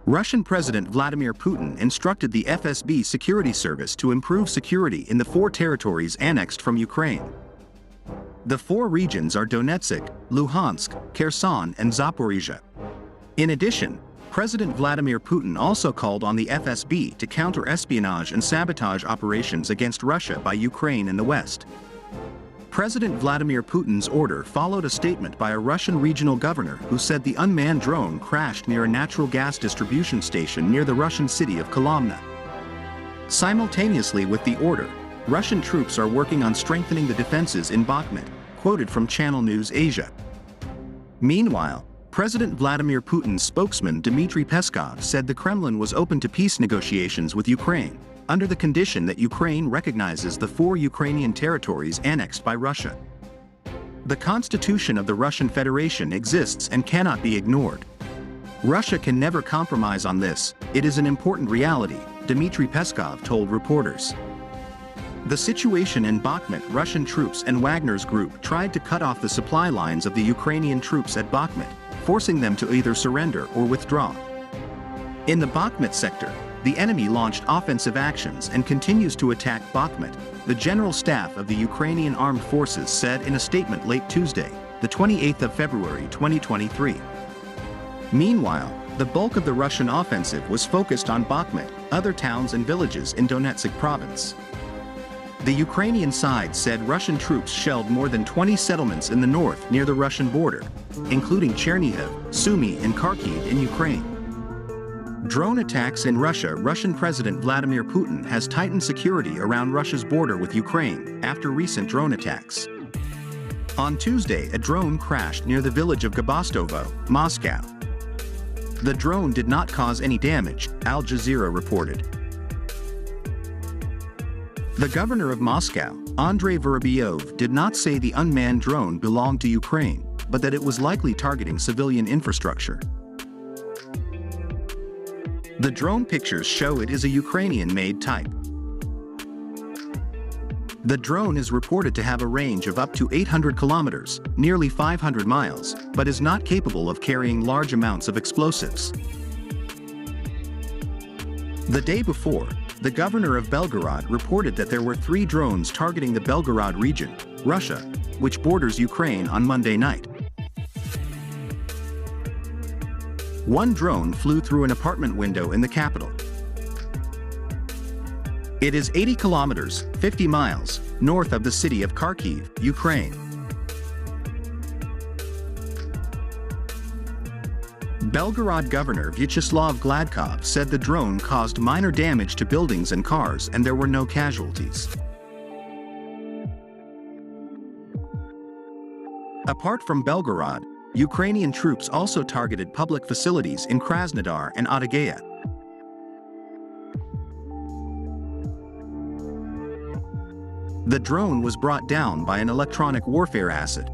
Russian President Vladimir Putin instructed the FSB security service to improve security in the 4 territories annexed from Ukraine. The 4 regions are Donetsk, Luhansk, Kherson, and Zaporizhia. In addition, President Vladimir Putin also called on the FSB to counter espionage and sabotage operations against Russia by Ukraine and the West. President Vladimir Putin's order followed a statement by a Russian regional governor who said the unmanned drone crashed near a natural gas distribution station near the Russian city of Kolomna. Simultaneously with the order, Russian troops are working on strengthening the defenses in Bakhmut, quoted from Channel News Asia. Meanwhile, President Vladimir Putin's spokesman Dmitry Peskov said the Kremlin was open to peace negotiations with Ukraine, under the condition that Ukraine recognizes the 4 Ukrainian territories annexed by Russia. The Constitution of the Russian Federation exists and cannot be ignored. Russia can never compromise on this, it is an important reality, Dmitry Peskov told reporters. The situation in Bakhmut, Russian troops and Wagner's group tried to cut off the supply lines of the Ukrainian troops at Bakhmut, forcing them to either surrender or withdraw. In the Bakhmut sector, the enemy launched offensive actions and continues to attack Bakhmut, the General Staff of the Ukrainian Armed Forces said in a statement late Tuesday, the 28th of February 2023. Meanwhile, the bulk of the Russian offensive was focused on Bakhmut, other towns and villages in Donetsk province. The Ukrainian side said Russian troops shelled more than 20 settlements in the north near the Russian border, including Chernihiv, Sumy and Kharkiv in Ukraine. Drone attacks in Russia. Russian President Vladimir Putin has tightened security around Russia's border with Ukraine after recent drone attacks. On Tuesday, a drone crashed near the village of Gabostovo, Moscow. The drone did not cause any damage, Al Jazeera reported. The governor of Moscow, Andrei Vorobyov, did not say the unmanned drone belonged to Ukraine, but that it was likely targeting civilian infrastructure. The drone pictures show it is a Ukrainian-made type. The drone is reported to have a range of up to 800 kilometers, nearly 500 miles, but is not capable of carrying large amounts of explosives. The day before, the governor of Belgorod reported that there were 3 drones targeting the Belgorod region, Russia, which borders Ukraine on Monday night. One drone flew through an apartment window in the capital. It is 80 kilometers, 50 miles, north of the city of Kharkiv, Ukraine. Belgorod Governor Vyacheslav Gladkov said the drone caused minor damage to buildings and cars and there were no casualties. Apart from Belgorod, Ukrainian troops also targeted public facilities in Krasnodar and Adygea. The drone was brought down by an electronic warfare asset.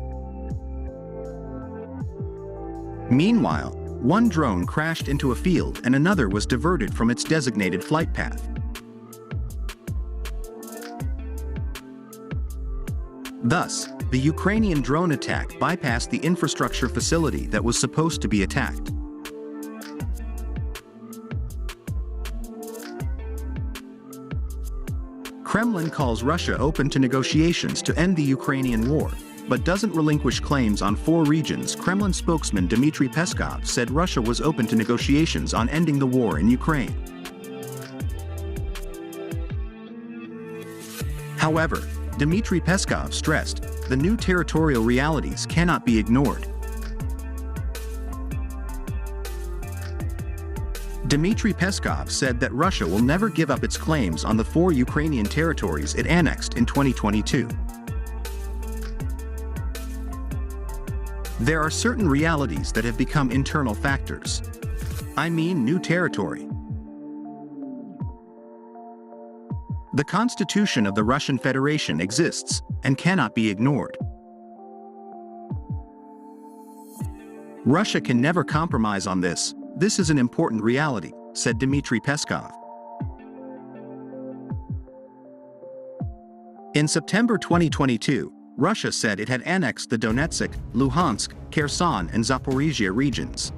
Meanwhile, one drone crashed into a field and another was diverted from its designated flight path. Thus, the Ukrainian drone attack bypassed the infrastructure facility that was supposed to be attacked. Kremlin calls Russia open to negotiations to end the Ukrainian war, but doesn't relinquish claims on 4 regions. Kremlin spokesman Dmitry Peskov said Russia was open to negotiations on ending the war in Ukraine. However, Dmitry Peskov stressed, the new territorial realities cannot be ignored. Dmitry Peskov said that Russia will never give up its claims on the 4 Ukrainian territories it annexed in 2022. There are certain realities that have become internal factors. I mean new territory. The Constitution of the Russian Federation exists and cannot be ignored. Russia can never compromise on this. This is an important reality, said Dmitry Peskov. In September 2022, Russia said it had annexed the Donetsk, Luhansk, Kherson and Zaporizhia regions.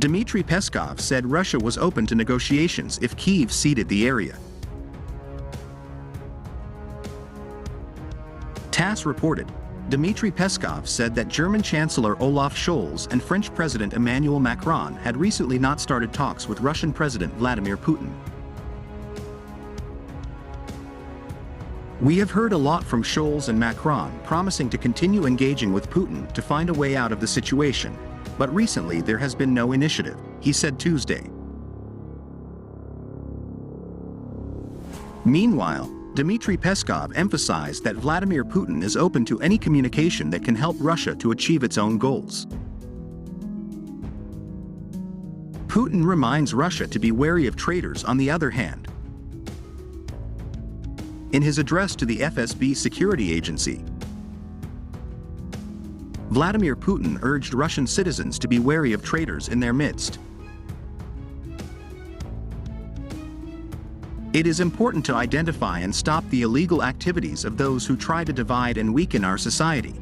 Dmitry Peskov said Russia was open to negotiations if Kyiv ceded the area. TASS reported, Dmitry Peskov said that German Chancellor Olaf Scholz and French President Emmanuel Macron had recently not started talks with Russian President Vladimir Putin. We have heard a lot from Scholz and Macron promising to continue engaging with Putin to find a way out of the situation, but recently there has been no initiative, he said Tuesday. Meanwhile, Dmitry Peskov emphasized that Vladimir Putin is open to any communication that can help Russia to achieve its own goals. Putin reminds Russia to be wary of traitors on the other hand. In his address to the FSB security agency, Vladimir Putin urged Russian citizens to be wary of traitors in their midst. It is important to identify and stop the illegal activities of those who try to divide and weaken our society.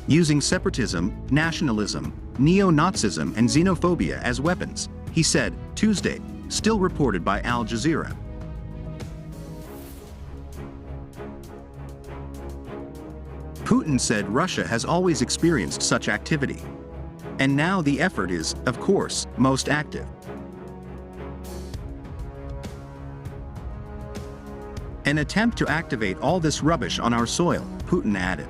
Using separatism, nationalism, neo-Nazism and xenophobia as weapons, he said, Tuesday, still reported by Al Jazeera. Putin said Russia has always experienced such activity. And now the effort is, of course, most active. An attempt to activate all this rubbish on our soil, Putin added.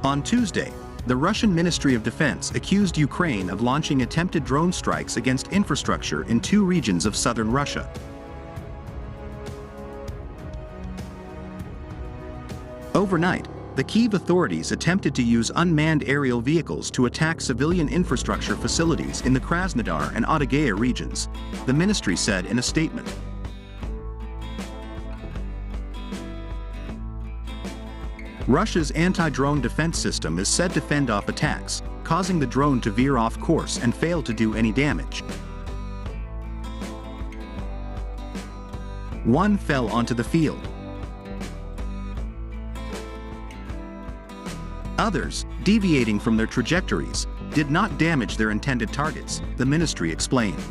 On Tuesday, the Russian Ministry of Defense accused Ukraine of launching attempted drone strikes against infrastructure in 2 regions of southern Russia. Overnight, the Kyiv authorities attempted to use unmanned aerial vehicles to attack civilian infrastructure facilities in the Krasnodar and Adygea regions, the ministry said in a statement. Russia's anti-drone defense system is said to fend off attacks, causing the drone to veer off course and fail to do any damage. One fell onto the field. Others, deviating from their trajectories, did not damage their intended targets, the ministry explained.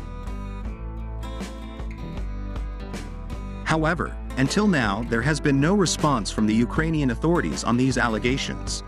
However, until now there has been no response from the Ukrainian authorities on these allegations.